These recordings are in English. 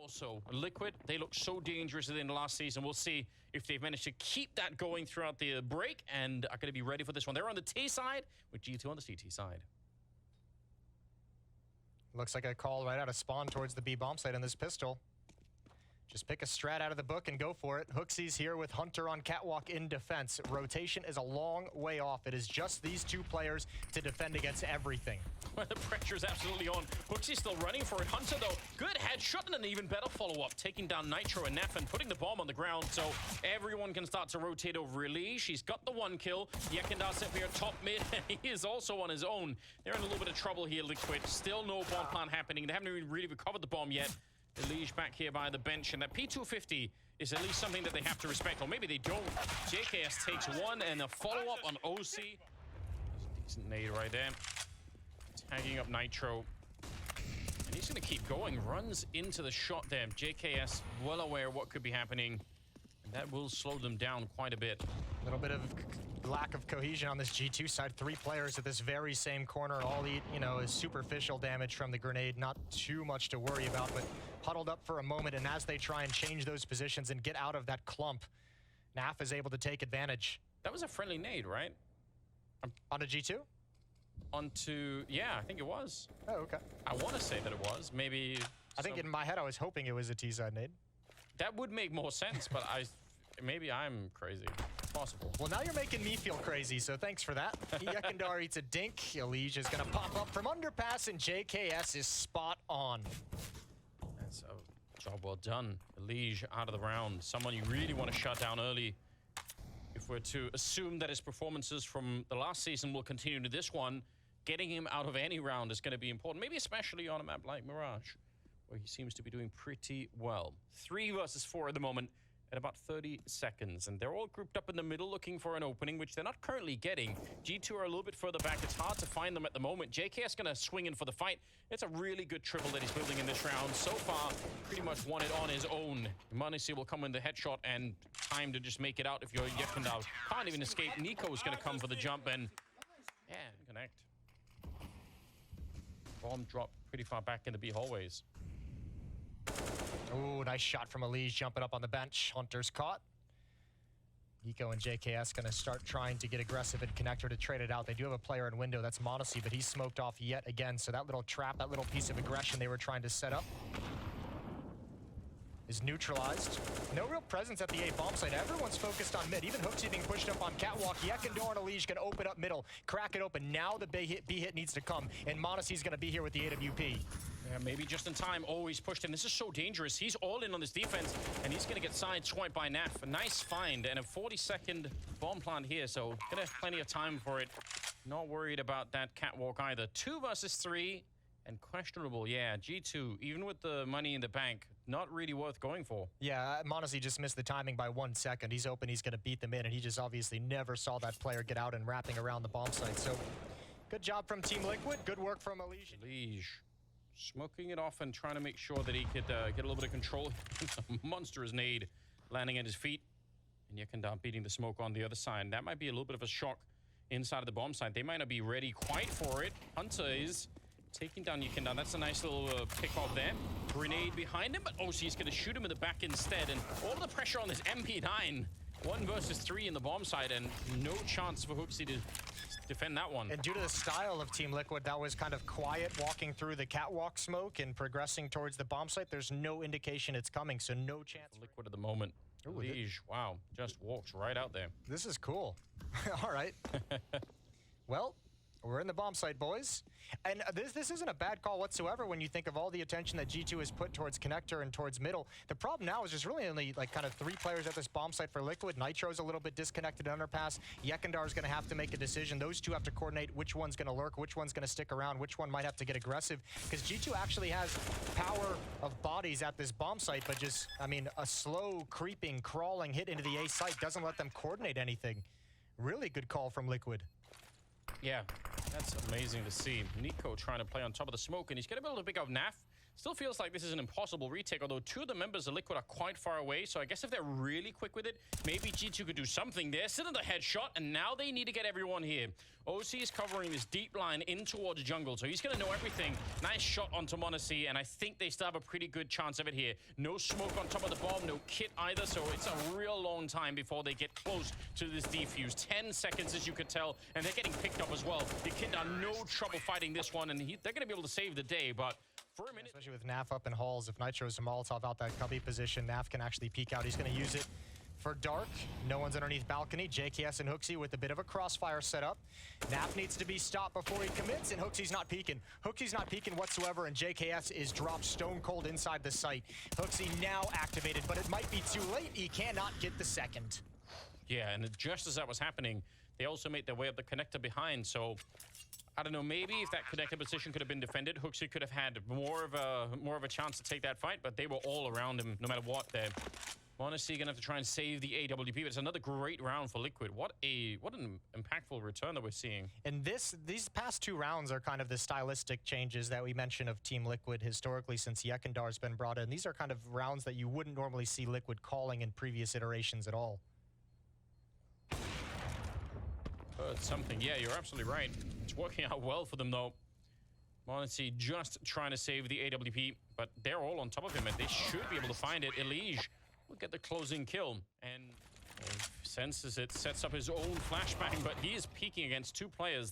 Also, Liquid, they look so dangerous in the last season. We'll see if they've managed to keep that going throughout the break and are going to be ready for this one. They're on the T side with G2 on the CT side. Looks like a call right out of spawn towards the B bomb site on this pistol. Just pick a strat out of the book and go for it. HooXi's here with Hunter on catwalk in defense. Rotation is a long way off. It is just these two players to defend against everything. Well, the pressure is absolutely on. HooXi's still running for it. Hunter, though, good headshot and an even better follow-up, taking down Nitro and Nef and putting the bomb on the ground so everyone can start to rotate over Elise. She's got the one kill. Yekendar's up here top mid, and he is also on his own. They're in a little bit of trouble here, Liquid. Still no bomb plant happening. They haven't even really recovered the bomb yet. Elise back here by the bench, and that P250 is at least something that they have to respect, or maybe they don't. JKS takes one, and a follow-up on OC. Decent nade right there. Tagging up Nitro. And he's going to keep going. Runs into the shot there. JKS well aware of what could be happening. And that will slow them down quite a bit. A little bit of lack of cohesion on this G2 side. 3 players at this very same corner. All the, is superficial damage from the grenade. Not too much to worry about, but huddled up for a moment. And as they try and change those positions and get out of that clump, NAF is able to take advantage. That was a friendly nade, right? On a G2? Onto, yeah, I think it was. Oh, okay. I want to say that it was. Maybe. I think in my head I was hoping it was a T-side nade. That would make more sense, but maybe I'm crazy. Possible. Well, now you're making me feel crazy, so thanks for that. Yekendar eats a dink. Elige is going to pop up from underpass, and JKS is spot on. That's a job well done. Elige out of the round. Someone you really want to shut down early. If we're to assume that his performances from the last season will continue to this one, getting him out of any round is going to be important. Maybe especially on a map like Mirage, where he seems to be doing pretty well. 3 versus 4 at the moment at about 30 seconds. And they're all grouped up in the middle looking for an opening, which they're not currently getting. G2 are a little bit further back. It's hard to find them at the moment. JKS going to swing in for the fight. It's a really good triple that he's building in this round. So far, pretty much won it on his own. monesy will come in the headshot and time to just make it out if you're Yekendar. Can't even escape. niko is going to come for the jump and, yeah, connect. Bomb dropped pretty far back in the B hallways. Ooh, nice shot from Elise jumping up on the bench. Hunter's caught. niko and JKS going to start trying to get aggressive and connector to trade it out. They do have a player in window. That's monesy, but he's smoked off yet again. So that little trap, that little piece of aggression they were trying to set up is neutralized. No real presence at the A bomb site. Everyone's focused on mid. Even HooXi being pushed up on catwalk. Yekendar and Elise can open up middle, crack it open. Now the B hit needs to come, and monesy's going to be here with the AWP. Yeah, maybe just in time. Oh, he's pushed in. This is so dangerous. He's all in on this defense, and he's going to get sideswiped by Naf. A nice find, and a 40-second bomb plant here, so gonna have plenty of time for it. Not worried about that catwalk either. 2 versus 3, and questionable. Yeah, G2, even with the money in the bank, not really worth going for. Yeah, monesy just missed the timing by 1 second. He's hoping he's going to beat them in, and he just obviously never saw that player get out and wrapping around the bomb site. So, good job from Team Liquid. Good work from Elise. Elise smoking it off and trying to make sure that he could get a little bit of control. Monstrous nade landing at his feet. And Yekendar beating the smoke on the other side. That might be a little bit of a shock inside of the bomb site. They might not be ready quite for it. Hunter is taking down Yekendar. That's a nice little pick off there. Grenade behind him, but OC is going to shoot him in the back instead. And all the pressure on this MP9. 1 versus 3 in the bomb side, and no chance for HooXi to defend that one. And due to the style of Team Liquid, that was kind of quiet, walking through the catwalk smoke and progressing towards the bomb site. There's no indication it's coming, so no chance. Liquid at the moment. Elise, wow, just walks right out there. This is cool. All right. Well, we're in the bomb site, boys. And this isn't a bad call whatsoever when you think of all the attention that G2 has put towards connector and towards middle. The problem now is there's really only like kind of 3 players at this bomb site for Liquid. Nitro's a little bit disconnected underpass. Yekendar's going to have to make a decision. Those two have to coordinate which one's going to lurk, which one's going to stick around, which one might have to get aggressive. Because G2 actually has power of bodies at this bomb site, but just, I mean, a slow, creeping, crawling hit into the A site doesn't let them coordinate anything. Really good call from Liquid. Yeah, that's amazing to see. niko trying to play on top of the smoke, and he's going to be able to pick up Naf. Still feels like this is an impossible retake, although two of the members of Liquid are quite far away. So I guess if they're really quick with it, maybe G2 could do something there. Sit in the headshot, and now they need to get everyone here. OC is covering this deep line in towards jungle, so he's going to know everything. Nice shot onto monesy, and I think they still have a pretty good chance of it here. No smoke on top of the bomb, no kit either, so it's a real long time before they get close to this defuse. 10 seconds, as you could tell, and they're getting picked up as well. The kid are no trouble fighting this one, and they're going to be able to save the day, but for a minute... Especially with Naf up in halls, if Nitro's a Molotov out that cubby position, Naf can actually peek out. He's going to use it for dark. No one's underneath balcony. JKS and HooXi with a bit of a crossfire setup. Naf needs to be stopped before he commits, and HooXi's not peeking. HooXi's not peeking whatsoever, and JKS is dropped stone cold inside the site. HooXi now activated, but it might be too late. He cannot get the second. Yeah, and just as that was happening, they also made their way up the connector behind, so... I don't know, maybe if that connector position could have been defended, HooXi could have had more of a chance to take that fight, but they were all around him no matter what there. monesy gonna have to try and save the AWP, but it's another great round for Liquid. What an impactful return that we're seeing. And these past two rounds are kind of the stylistic changes that we mentioned of Team Liquid historically since Yekendar's been brought in. These are kind of rounds that you wouldn't normally see Liquid calling in previous iterations at all. It's something. Yeah, you're absolutely right. It's working out well for them, though. monesy just trying to save the AWP, but they're all on top of him, and they should be able to find it. Elige will get the closing kill, and senses it, sets up his own flashbang, but he is peeking against two players.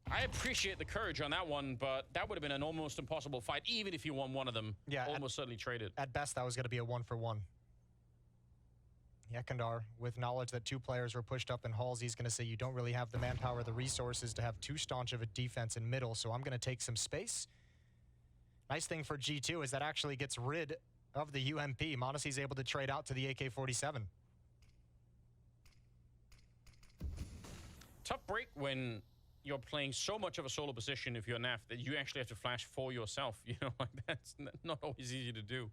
I appreciate the courage on that one, but that would have been an almost impossible fight, even if you won one of them. Yeah, almost certainly traded. At best, that was going to be a 1-for-1. Yekendar, with knowledge that two players were pushed up in halls, he's going to say, you don't really have the manpower, the resources to have too staunch of a defense in middle, so I'm going to take some space. Nice thing for G2 is that actually gets rid of the UMP. monesy's able to trade out to the AK-47. Tough break when you're playing so much of a solo position if you're NAF that you actually have to flash for yourself. You know, like that's not always easy to do.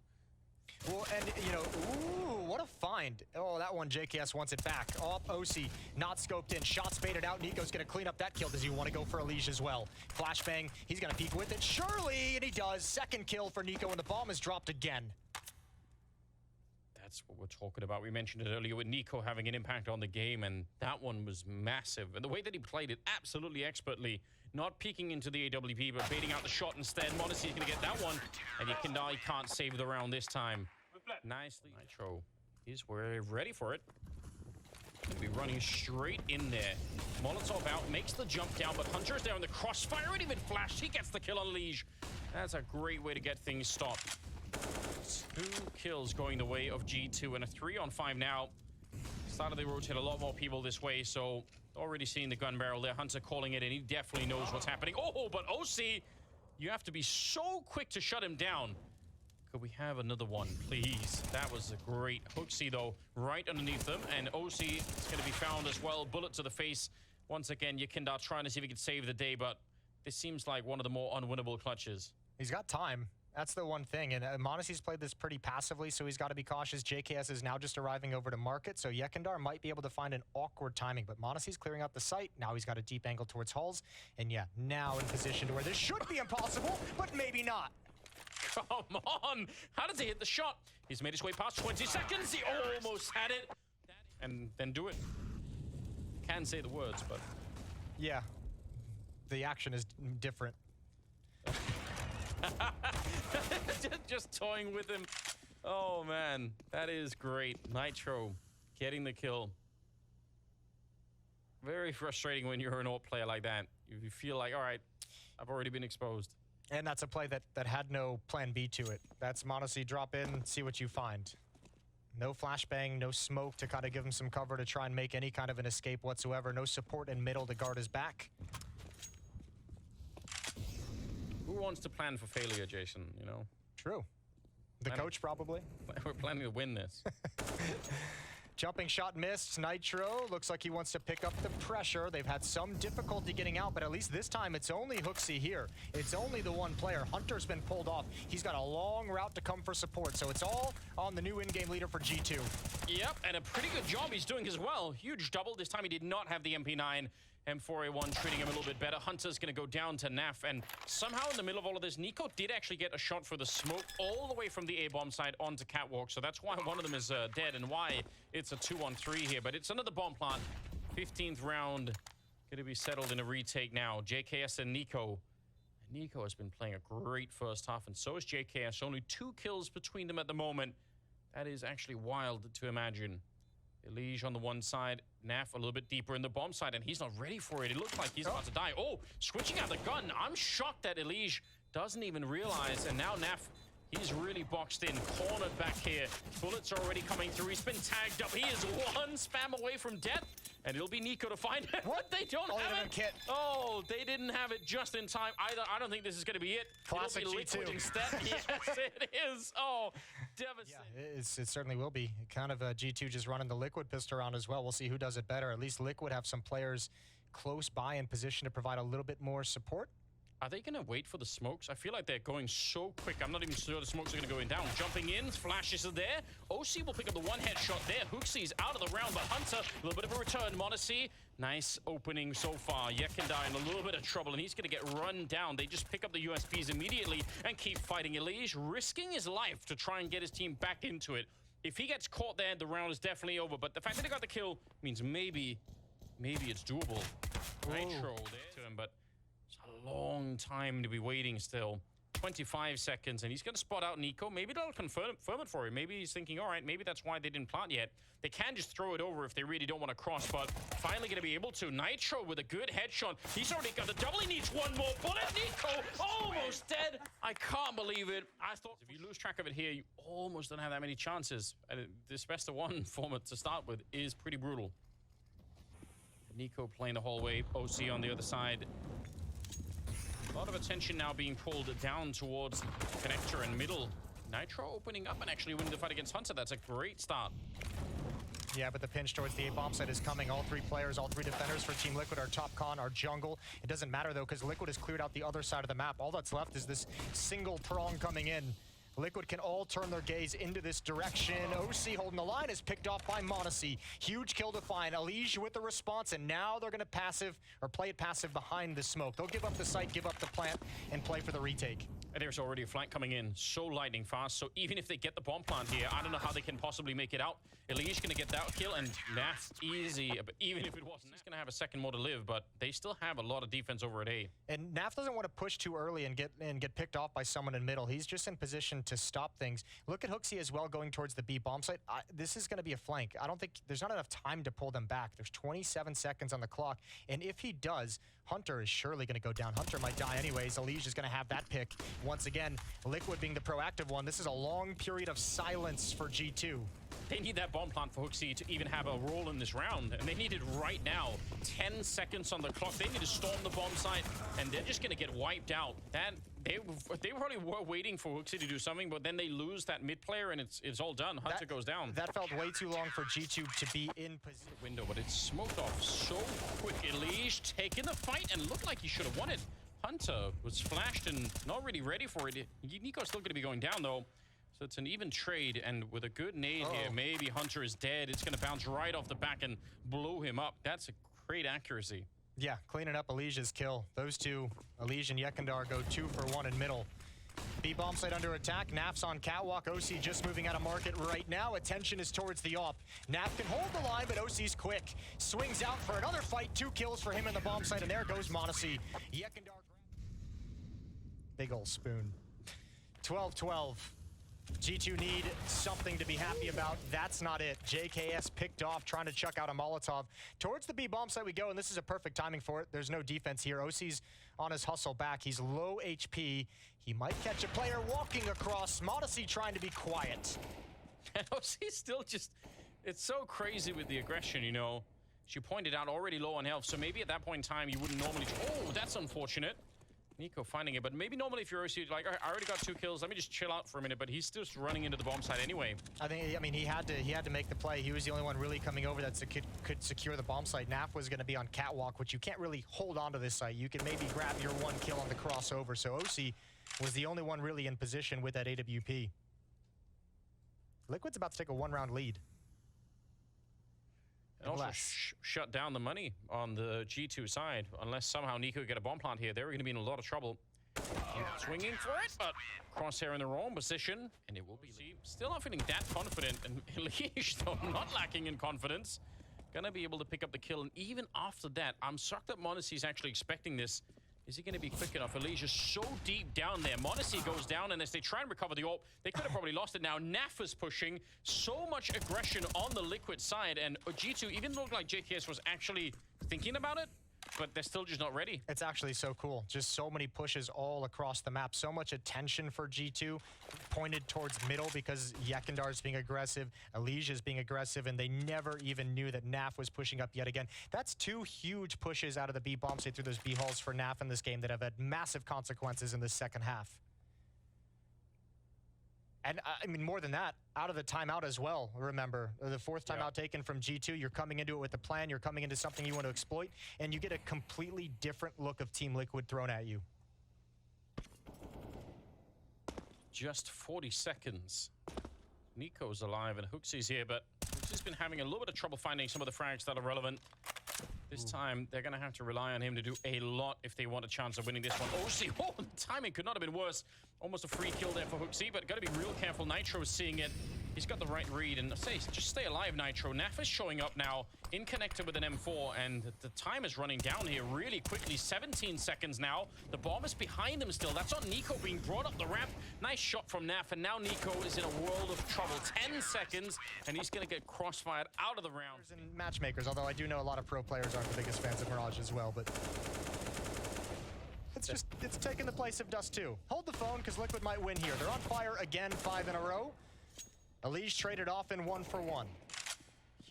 Well, and, you know, ooh, what a find. Oh, that one, JKS wants it back. Oh, OC, not scoped in. Shots baited out. niko's going to clean up that kill. Does he want to go for Elige as well? Flashbang, he's going to peek with it. Surely, and he does. Second kill for niko, and the bomb is dropped again. That's what we're talking about. We mentioned it earlier with niko having an impact on the game, and that one was massive. And the way that he played it absolutely expertly, not peeking into the AWP, but baiting out the shot instead. monesy's going to get that one, and he can't save the round this time. Nicely. Nitro is ready for it. Gonna be running straight in there. Molotov out, makes the jump down, but Hunter is there on the crossfire, and even flashed. He gets the kill on Elige. That's a great way to get things stopped. 2 kills going the way of G2, and a 3-on-5 now. Started they rotate a lot more people this way, so already seeing the gun barrel there. Hunter calling it, and he definitely knows what's happening. Oh, but OC, you have to be so quick to shut him down. Could we have another one, please? That was a great HooXi, though, right underneath them, and OC is going to be found as well. Bullet to the face. Once again, Yekindar trying to see if he can save the day, but this seems like one of the more unwinnable clutches. He's got time. That's the one thing, and monesy's played this pretty passively, so he's got to be cautious. JKS is now just arriving over to market, so Yekindar might be able to find an awkward timing, but monesy's clearing out the site. Now he's got a deep angle towards halls, and yeah, now in position to where this should be impossible, but maybe not. Come on! How does he hit the shot? He's made his way past 20 seconds. He almost had it. And then do it. Can say the words, but... Yeah. The action is different. just toying with him. Oh, man. That is great. Nitro getting the kill. Very frustrating when you're an AWP player like that. You feel like, all right, I've already been exposed. And that's a play that had no plan B to it. That's monesy, drop in, see what you find. No flashbang, no smoke to kind of give him some cover to try and make any kind of an escape whatsoever. No support in middle to guard his back. Who wants to plan for failure, Jason, you know? True. The coach, probably. We're planning to win this. Jumping shot missed. Nitro looks like he wants to pick up the pressure. They've had some difficulty getting out, but at least this time it's only HooXi here. It's only the one player. Hunter's been pulled off. He's got a long route to come for support, so it's all on the new in-game leader for G2. Yep, and a pretty good job he's doing as well. Huge double. This time he did not have the MP9, M4A1 treating him a little bit better. Hunter's going to go down to NaV, and somehow in the middle of all of this, niko did actually get a shot for the smoke all the way from the A-bomb side onto Catwalk, so that's why one of them is dead and why it's a 2-on-3 here. But it's another bomb plant. 15th round going to be settled in a retake now. JKS and niko. niko has been playing a great first half, and so is JKS. Only 2 kills between them at the moment. That is actually wild to imagine. Elige on the one side, NaV a little bit deeper in the bomb side, and he's not ready for it. It looks like he's about to die. Oh, switching out the gun. I'm shocked that Elige doesn't even realize, and now NaV, he's really boxed in, cornered back here. Bullets are already coming through. He's been tagged up. He is one spam away from death, and it'll be niko to find it. What? They don't have it? Kit. Oh, they didn't have it just in time either. I don't think this is going to be it. Classic It'll be Liquid G2. instead. Yes, it is. Oh, devastating. Yeah, it certainly will be. Kind of G2 just running the Liquid pistol around as well. We'll see who does it better. At least Liquid have some players close by in position to provide a little bit more support. Are they going to wait for the smokes? I feel like they're going so quick. I'm not even sure the smokes are going to go down. Jumping in, flashes are there. OC will pick up the one headshot there. HooXi's out of the round, but Hunter, a little bit of a return. monesy, nice opening so far. Yekindar in a little bit of trouble, and he's going to get run down. They just pick up the USPs immediately and keep fighting. Elige risking his life to try and get his team back into it. If he gets caught there, the round is definitely over. But the fact that they got the kill means maybe it's doable. Nitro there to him, but long time to be waiting still. 25 seconds, and he's going to spot out niko. Maybe that'll confirm it for him. Maybe he's thinking, all right, maybe that's why they didn't plant yet. They can just throw it over if they really don't want to cross, but finally going to be able to. Nitro with a good headshot. He's already got the double. He needs one more bullet. niko almost dead. I can't believe it. I thought if you lose track of it here, you almost don't have that many chances. And this best of one format to start with is pretty brutal. niko playing the whole way. OC on the other side. A lot of attention now being pulled down towards connector and middle. Nitro opening up and actually winning the fight against Hunter. That's a great start. Yeah, but the pinch towards the A-bomb site is coming. All 3 players, all 3 defenders for Team Liquid are top con, are jungle. It doesn't matter, though, because Liquid has cleared out the other side of the map. All that's left is this single prong coming in. Liquid can all turn their gaze into this direction. OC holding the line is picked off by monesy. Huge kill to find. Elige with the response, and now they're going to play it passive behind the smoke. They'll give up the site, give up the plant, and play for the retake. And there's already a flank coming in so lightning fast, so even if they get the bomb plant here, I don't know how they can possibly make it out. Elige gonna get that kill, and that's easy. But even if it wasn't, he's gonna have a second more to live, but they still have a lot of defense over at A. And naf doesn't want to push too early and get picked off by someone in middle. He's just in position to stop things. Look at HooXi as well going towards the B bomb site. This is gonna be a flank. I don't think there's not enough time to pull them back. There's 27 seconds on the clock, and if he does, Hunter is surely gonna go down. Hunter might die anyways. Elige is gonna have that pick. Once again, Liquid being the proactive one. This is a long period of silence for G2. They need that bomb plant for HooXi to even have a role in this round, and they need it right now. 10 seconds on the clock. They need to storm the bomb site, and they're just gonna get wiped out. They probably were waiting for HooXi to do something, but then they lose that mid player, and it's all done. Hunter goes down. That felt way too long for G2 to be in position. Window, but it's smoked off so quick. Elige taking the fight and looked like he should have won it. Hunter was flashed and not really ready for it. niko's still going to be going down, though. So it's an even trade, and with a good nade here, maybe Hunter is dead. It's going to bounce right off the back and blow him up. That's a great accuracy. Yeah, cleaning up Elige's kill. Those two, Elige and Yekindar, go 2 for 1 in middle. B-bomb site under attack. naf's on catwalk. OC just moving out of market right now. Attention is towards the op. naf can hold the line, but OC's quick. Swings out for another fight. 2 kills for him in the bomb site, and there goes monesy. Yekindar. Big ol' spoon. 12-12. G2 need something to be happy about. That's not it. JKS picked off, trying to chuck out a Molotov. Towards the B bomb site we go, and this is a perfect timing for it. There's no defense here. OC's on his hustle back. He's low HP. He might catch a player walking across. monesy trying to be quiet. And OC's still just... It's so crazy with the aggression, you know. She pointed out already low on health, so maybe at that point in time you wouldn't normally... Oh, that's unfortunate. niko finding it, but maybe normally if you're OC, like, I already got 2 kills, let me just chill out for a minute, but he's still just running into the bomb site anyway. I mean, he had to make the play. He was the only one really coming over that could secure the bomb site. naf was going to be on catwalk, which you can't really hold on to this site. You can maybe grab your 1 kill on the crossover, so OC was the only one really in position with that AWP. Liquid's about to take a 1-round lead. And also shut down the money on the G2 side. Unless somehow niko get a bomb plant here, they're going to be in a lot of trouble. Swinging for it, but Crosshair in the wrong position, and it will be still not feeling that confident. And Leash, though, not lacking in confidence, gonna be able to pick up the kill. And even after that, I'm shocked that monesy is actually expecting this. Is he going to be quick enough? Elijah is so deep down there. monesy goes down, and as they try and recover the AWP, they could have probably lost it now. NaV is pushing. So much aggression on the Liquid side, and G2 even looked like JKS was actually thinking about it, but they're still just not ready. It's actually so cool. Just so many pushes all across the map. So much attention for G2 pointed towards middle because Yekendar's being aggressive, Elijah's being aggressive, and they never even knew that NaV was pushing up yet again. That's two huge pushes out of the B bomb site through those B halls for NaV in this game that have had massive consequences in the second half. And I mean, more than that, out of the timeout as well, remember. The fourth timeout taken from G2, you're coming into it with a plan, you're coming into something you want to exploit, and you get a completely different look of Team Liquid thrown at you. Just 40 seconds. niko's alive and HooXi's here, but HooXi's been having a little bit of trouble finding some of the frags that are relevant. This time, they're going to have to rely on him to do a lot if they want a chance of winning this one. Oh, the timing could not have been worse. Almost a free kill there for HooXi, but got to be real careful. Nitro is seeing it. He's got the right read, and just stay alive, Nitro. NaV is showing up now in connector with an M4, and the time is running down here really quickly. 17 seconds now. The bomb is behind them still. That's on niko being brought up the ramp. Nice shot from NaV, and now niko is in a world of trouble. 10 seconds, and he's going to get crossfired out of the round. And matchmakers, although I do know a lot of pro players aren't the biggest fans of Mirage as well, but it's taking the place of Dust 2. Hold the phone, because Liquid might win here. They're on fire again, 5 in a row. Elige traded off in 1-for-1.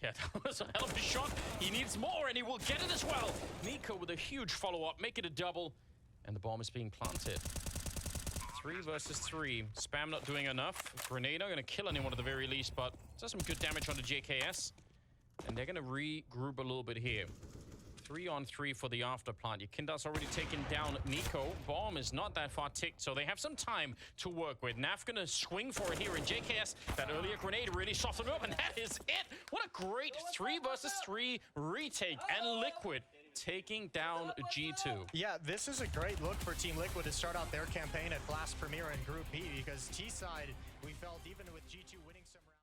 Yeah, that was a hell of a shot. He needs more, and he will get it as well. niko with a huge follow-up, make it a double, and the bomb is being planted. 3 versus 3. Spam not doing enough. Grenade not going to kill anyone at the very least, but does some good damage on the JKS. And they're going to regroup a little bit here. 3-on-3 for the after plant. Yekendar's already taken down niko. Bomb is not that far ticked, so they have some time to work with. NaV gonna swing for it here, and JKS, that earlier grenade really softened up, and that is it. What a great 3 versus 3 retake, and Liquid taking down G2. Yeah, this is a great look for Team Liquid to start out their campaign at Blast Premier in Group B, because T-side, we felt even with G2 winning some...